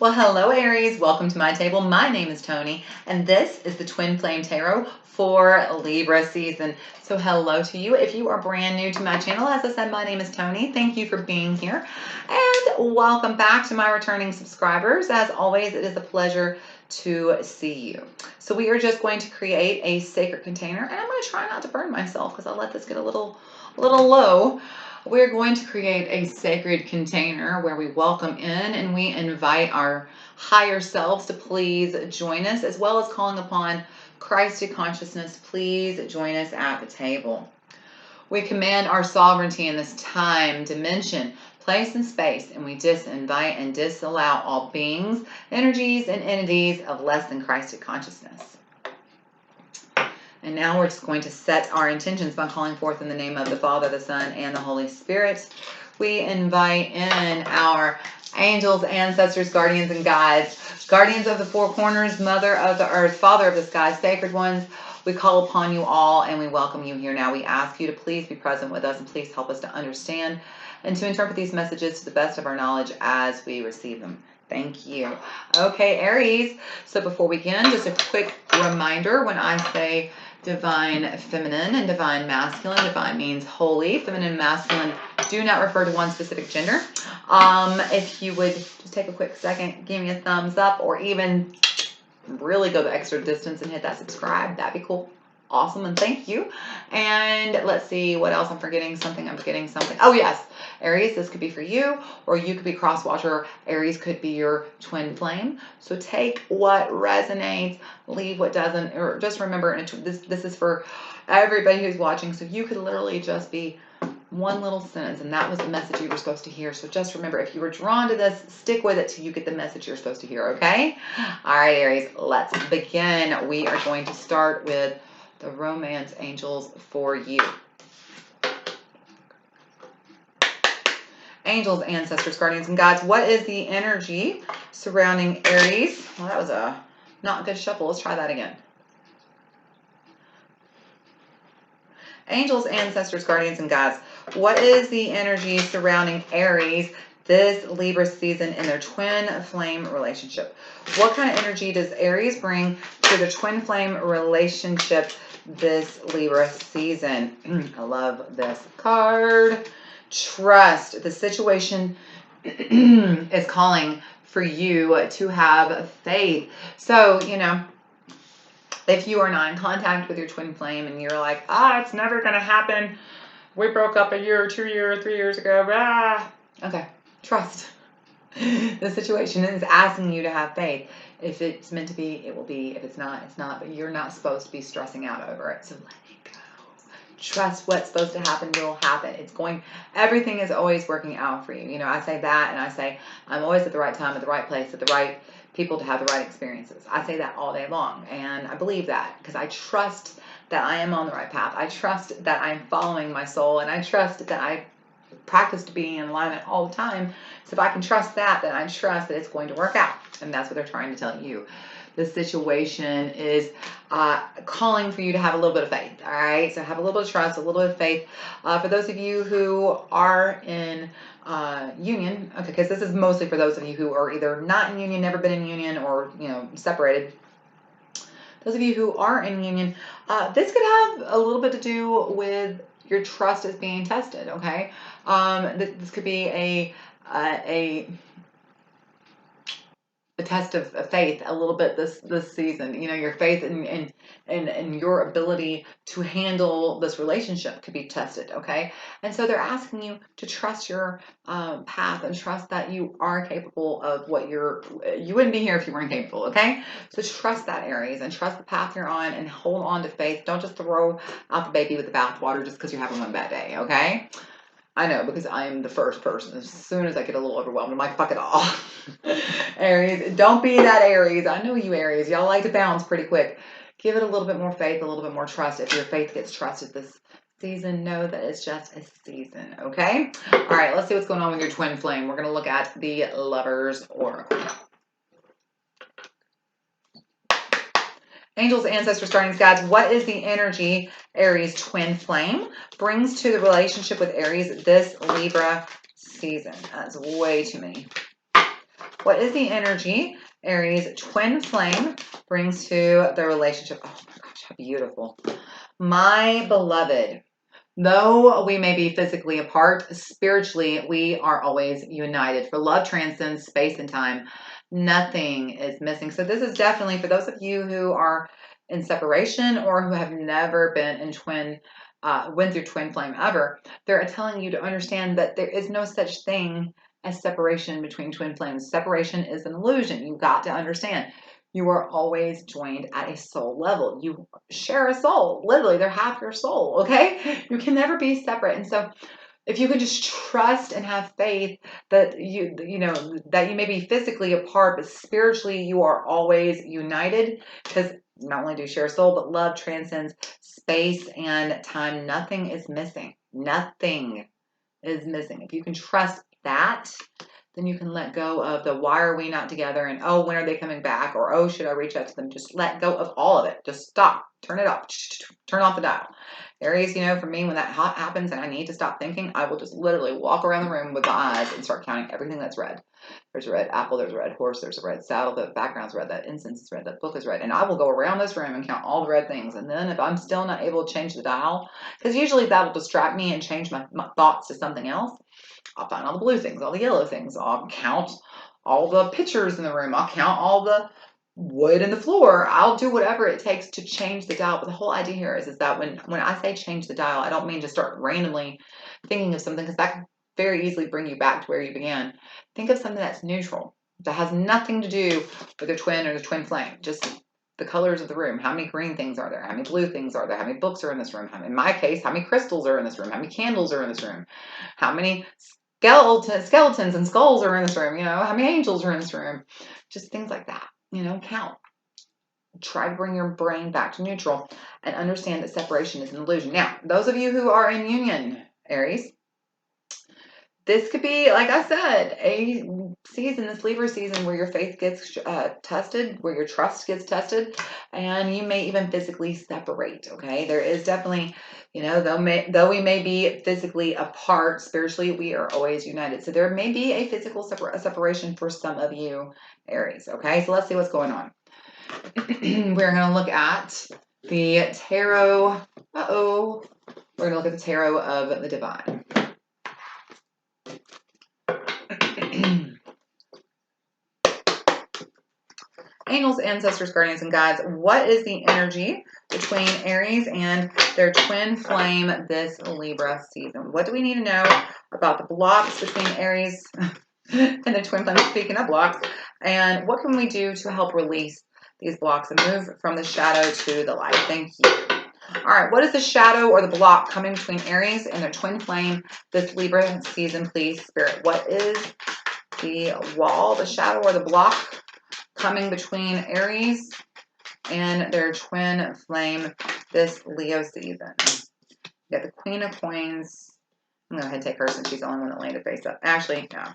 Well, hello Aries, welcome to my table. My name is Toni, and this is the Twin Flame Tarot for Libra season. So hello to you. If you are brand new to my channel, as I said, my name is Toni. Thank you for being here, and welcome back to my returning subscribers. As always, it is a pleasure to see you. So we are just going to create a sacred container, and I'm going to try not to burn myself because I'll let this get a little low. We're going to create a sacred container where we welcome in and we invite our higher selves to please join us, as well as calling upon Christed consciousness. Please join us at the table. We command our sovereignty in this time, dimension, place, and space, and we disinvite and disallow all beings, energies, and entities of less than Christed consciousness. And now we're just going to set our intentions by calling forth in the name of the Father, the Son, and the Holy Spirit. We invite in our angels, ancestors, guardians, and guides, guardians of the four corners, mother of the earth, father of the sky, sacred ones. We call upon you all and we welcome you here now. We ask you to please be present with us and please help us to understand and to interpret these messages to the best of our knowledge as we receive them. Thank you. Okay, Aries. So before we begin, just a quick reminder: when I say divine feminine and divine masculine, divine means holy, feminine and masculine do not refer to one specific gender. If you would just take a quick second, give me a thumbs up, or even really go the extra distance and hit that subscribe, that'd be cool. Awesome, and thank you. And let's see what else I'm forgetting. I'm forgetting something. Oh yes, Aries, this could be for you, or you could be cross watcher. Aries could be your twin flame. So take what resonates, leave what doesn't, or just remember, this is for everybody who's watching. So you could literally just be one little sentence, and that was the message you were supposed to hear. So just remember, if you were drawn to this, stick with it till you get the message you're supposed to hear, okay? All right, Aries, let's begin. We are going to start with the romance angels for you. Angels, ancestors, guardians, and guides, what is the energy surrounding Aries? Well, that was a not good shuffle. Let's try that again. Angels, ancestors, guardians, and guides, what is the energy surrounding Aries this Libra season in their twin flame relationship? What kind of energy does Aries bring to the twin flame relationship this Libra season? I love this card. Trust. The situation is calling for you to have faith. So, if you are not in contact with your twin flame and you're like, it's never going to happen. We broke up a year, 2 years, 3 years ago. Okay, trust. The situation is asking you to have faith. If it's meant to be, it will be. If it's not, it's not. But you're not supposed to be stressing out over it. So let it go. Trust what's supposed to happen will happen. Everything is always working out for you. I say that, and I say I'm always at the right time, at the right place, at the right people to have the right experiences. I say that all day long, and I believe that because I trust that I am on the right path. I trust that I'm following my soul, and I trust that I practice to be in alignment all the time. So if I can trust that, then I trust that it's going to work out, and that's what they're trying to tell you. The situation is calling for you to have a little bit of faith, all right? So have a little bit of trust, a little bit of faith. For those of you who are in union, okay, because this is mostly for those of you who are either not in union, never been in union, or, separated. Those of you who are in union, this could have a little bit to do with your trust is being tested, okay? This could be a test of faith a little bit this season. Your faith and your ability to handle this relationship could be tested, okay? And so they're asking you to trust your path and trust that you are capable of what you wouldn't be here if you weren't capable, okay? So trust that, Aries, and trust the path you're on and hold on to faith. Don't just throw out the baby with the bathwater just because you're having one bad day, okay? I know, because I am the first person. As soon as I get a little overwhelmed, I'm like, fuck it all. Aries, don't be that Aries. I know you Aries. Y'all like to bounce pretty quick. Give it a little bit more faith, a little bit more trust. If your faith gets trusted this season, know that it's just a season, okay? All right, let's see what's going on with your twin flame. We're going to look at the Lover's Oracle. Angels, ancestors, guardians, guides, what is the energy Aries twin flame brings to the relationship with Aries this Libra season? That's way too many. What is the energy Aries twin flame brings to the relationship? Oh my gosh, how beautiful. My beloved, though we may be physically apart, spiritually, we are always united. For love transcends space and time. Nothing is missing. So this is definitely for those of you who are in separation or who have never been in went through twin flame ever. They're telling you to understand that there is no such thing as separation between twin flames. Separation is an illusion. You've got to understand. You are always joined at a soul level. You share a soul. Literally, they're half your soul, okay? You can never be separate. And so if you can just trust and have faith that that you may be physically apart, but spiritually you are always united, because not only do you share a soul, but love transcends space and time. Nothing is missing. Nothing is missing. If you can trust that, then you can let go of the why are we not together and oh, when are they coming back, or oh, should I reach out to them? Just let go of all of it. Just stop. Turn it off. Turn off the dial. Aries, for me, when that happens and I need to stop thinking, I will just literally walk around the room with my eyes and start counting everything that's red. There's a red apple, there's a red horse, there's a red saddle, the background's red, that incense is red, that book is red. And I will go around this room and count all the red things. And then if I'm still not able to change the dial, because usually that will distract me and change my thoughts to something else, I'll find all the blue things, all the yellow things. I'll count all the pictures in the room. I'll count all the wood in the floor. I'll do whatever it takes to change the dial. But the whole idea here is that when I say change the dial, I don't mean to start randomly thinking of something, because that can very easily bring you back to where you began. Think of something that's neutral, that has nothing to do with the twin or the twin flame. Just the colors of the room. How many green things are there? How many blue things are there? How many books are in this room? In my case, how many crystals are in this room? How many candles are in this room? How many skeletons and skulls are in this room? How many angels are in this room? Just things like that. Count. Try to bring your brain back to neutral and understand that separation is an illusion. Now, those of you who are in union, Aries, this could be, like I said, a season, this Libra season, where your faith gets tested, where your trust gets tested, and you may even physically separate, okay? There is definitely, though we may be physically apart, spiritually, we are always united. So there may be a physical separation for some of you, Aries, okay? So let's see what's going on. We're going to look at the tarot. We're going to look at the tarot of the divine. Angels, ancestors, guardians, and guides. What is the energy between Aries and their twin flame this Libra season? What do we need to know about the blocks between Aries and the twin flame? Speaking of blocks, and what can we do to help release these blocks and move from the shadow to the light? Thank you. All right, what is the shadow or the block coming between Aries and their twin flame this Libra season, please, Spirit? What is the wall, the shadow, or the block coming between Aries and their twin flame this Leo season? You got the Queen of Coins. I'm going to go ahead and take her since she's the only one that landed face up. Actually, no.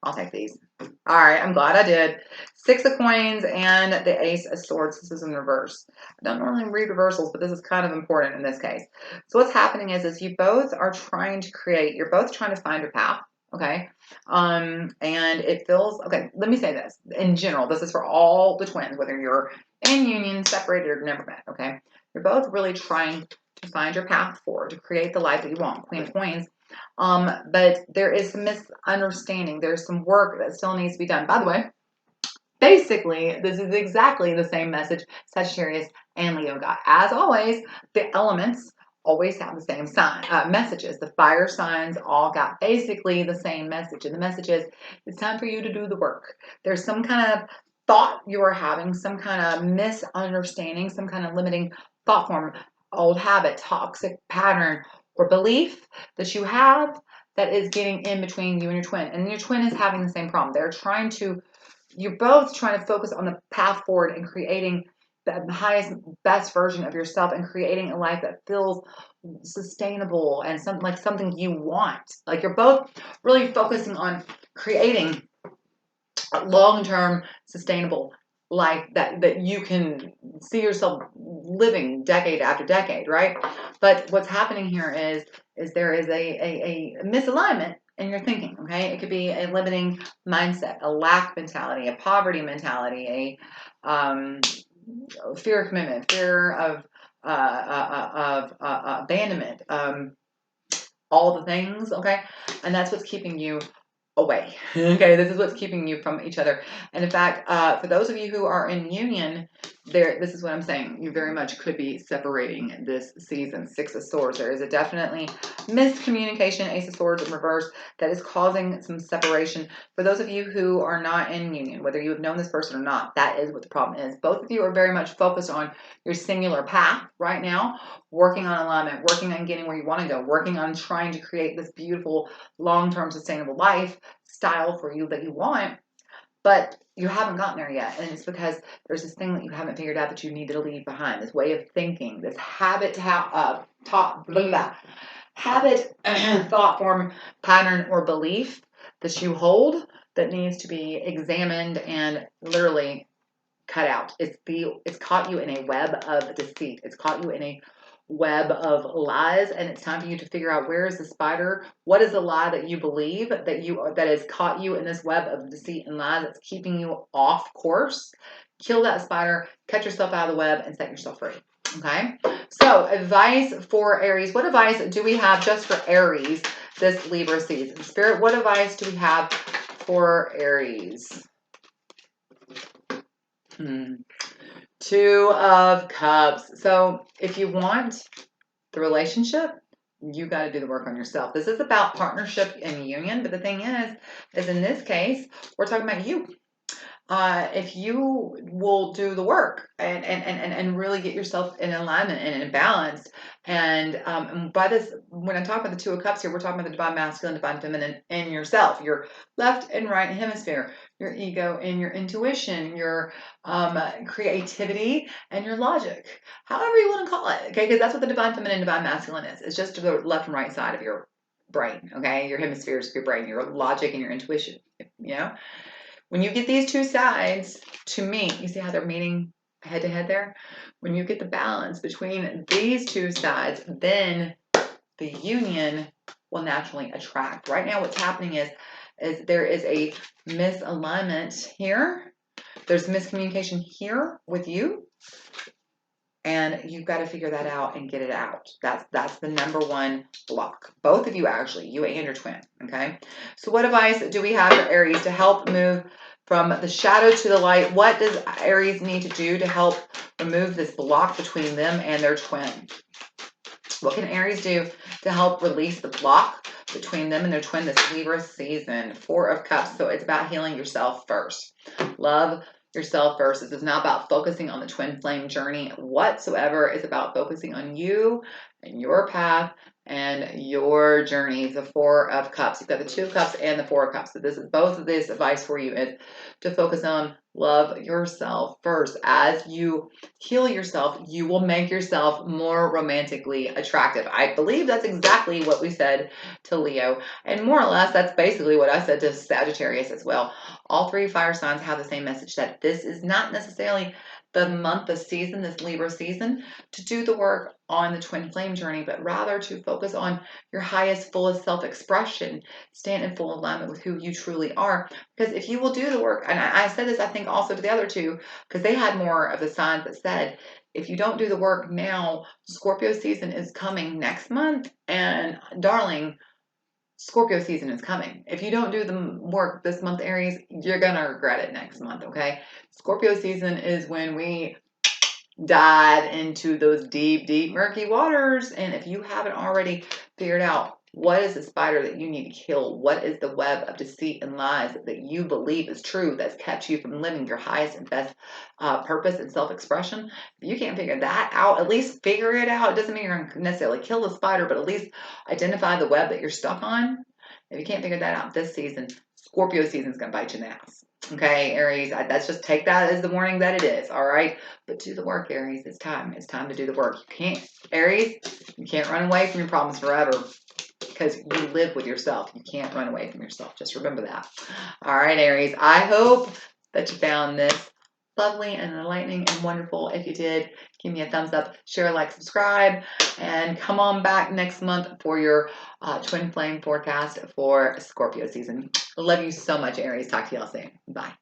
I'll take these. All right, I'm glad I did. 6 of Coins and the Ace of Swords. This is in reverse. I don't normally read reversals, but this is kind of important in this case. So what's happening is you both are trying to you're both trying to find your path, okay? And it feels, okay, let me say this. In general, this is for all the twins, whether you're in union, separated, or never met, okay? You're both really trying to find your path forward, to create the life that you want. Queen of Coins. But there is some misunderstanding. There's some work that still needs to be done. By the way, basically, this is exactly the same message Sagittarius and Leo got. As always, the elements always have the same messages. The fire signs all got basically the same message. And the message is, it's time for you to do the work. There's some kind of thought you are having, some kind of misunderstanding, some kind of limiting thought form, old habit, toxic pattern, or belief that you have that is getting in between you and your twin. And your twin is having the same problem. You're both trying to focus on the path forward and creating the highest, best version of yourself and creating a life that feels sustainable and something you want. Like you're both really focusing on creating a long-term sustainable life that you can see yourself living decade after decade, right? But what's happening here is there is a misalignment in your thinking, okay? It could be a limiting mindset, a lack mentality, a poverty mentality, a fear of commitment, fear of abandonment, all the things, okay? And that's what's keeping you away. Okay, this is what's keeping you from each other. And in fact, for those of you who are in union, this is what I'm saying. You very much could be separating this season. Six of Swords. There is a definitely miscommunication, Ace of Swords in reverse, that is causing some separation. For those of you who are not in union, whether you have known this person or not, that is what the problem is. Both of you are very much focused on your singular path right now, working on alignment, working on getting where you want to go, working on trying to create this beautiful, long-term sustainable life style for you that you want, but you haven't gotten there yet. And it's because there's this thing that you haven't figured out that you need to leave behind, this way of thinking, this habit, thought form, pattern, or belief that you hold that needs to be examined and literally cut out. It's caught you in a web of deceit. It's caught you in a web of lies, and it's time for you to figure out, where is the spider? What is the lie that you believe that has caught you in this web of deceit and lies that's keeping you off course? Kill that spider, cut yourself out of the web, and set yourself free. Okay, so advice for Aries. What advice do we have just for Aries this Libra season? Spirit, what advice do we have for Aries? Two of Cups. So if you want the relationship, you got to do the work on yourself. This is about partnership and union, but the thing is in this case, we're talking about you. If you will do the work and really get yourself in alignment and in balance, and by this, when I talk about the Two of Cups here, we're talking about the divine masculine, divine feminine in yourself, your left and right hemisphere, your ego and your intuition, your creativity and your logic, however you want to call it, okay? Because that's what the divine feminine, divine masculine is. It's just the left and right side of your brain, okay? Your hemispheres of your brain, your logic and your intuition, you know? When you get these two sides to meet, you see how they're meeting head to head there? When you get the balance between these two sides, then the union will naturally attract. Right now, what's happening is there is a misalignment here. There's miscommunication here with you. And you've got to figure that out and get it out. That's the number one block. Both of you, actually, you and your twin, okay? So what advice do we have for Aries to help move from the shadow to the light? What does Aries need to do to help remove this block between them and their twin? What can Aries do to help release the block between them and their twin this Libra season? Four of Cups. So it's about healing yourself first. Love yourself first. This is not about focusing on the twin flame journey whatsoever. It's about focusing on you and your path and your journey. The Four of Cups. You've got the Two of Cups and the Four of Cups. So this is both of this advice for you is to focus on love yourself first. As you heal yourself, you will make yourself more romantically attractive. I believe that's exactly what we said to Leo. And more or less, that's basically what I said to Sagittarius as well. All three fire signs have the same message, that this is not necessarily the month, the season, this Libra season, to do the work on the twin flame journey, but rather to focus on your highest, fullest self-expression, stand in full alignment with who you truly are. Because if you will do the work, and I said this, I think, also to the other two, because they had more of the signs that said, if you don't do the work now, Scorpio season is coming next month, and darling, Scorpio season is coming. If you don't do the work this month, Aries, you're going to regret it next month, okay? Scorpio season is when we dive into those deep, deep, murky waters. And if you haven't already figured out what is the spider that you need to kill, what is the web of deceit and lies that you believe is true that's kept you from living your highest and best purpose and self-expression, if you can't figure that out, at least figure it out. It doesn't mean you're going to necessarily kill the spider, but at least identify the web that you're stuck on. If you can't figure that out this season, Scorpio season is going to bite you in the ass. Okay, Aries, that's just take that as the warning that it is, all right? But do the work, Aries. It's time. It's time to do the work. You can't, Aries, you can't run away from your problems forever, because you live with yourself. You can't run away from yourself. Just remember that. All right, Aries, I hope that you found this lovely and enlightening and wonderful. If you did, give me a thumbs up, share, like, subscribe, and come on back next month for your twin flame forecast for Scorpio season. Love you so much, Aries. Talk to y'all soon. Bye.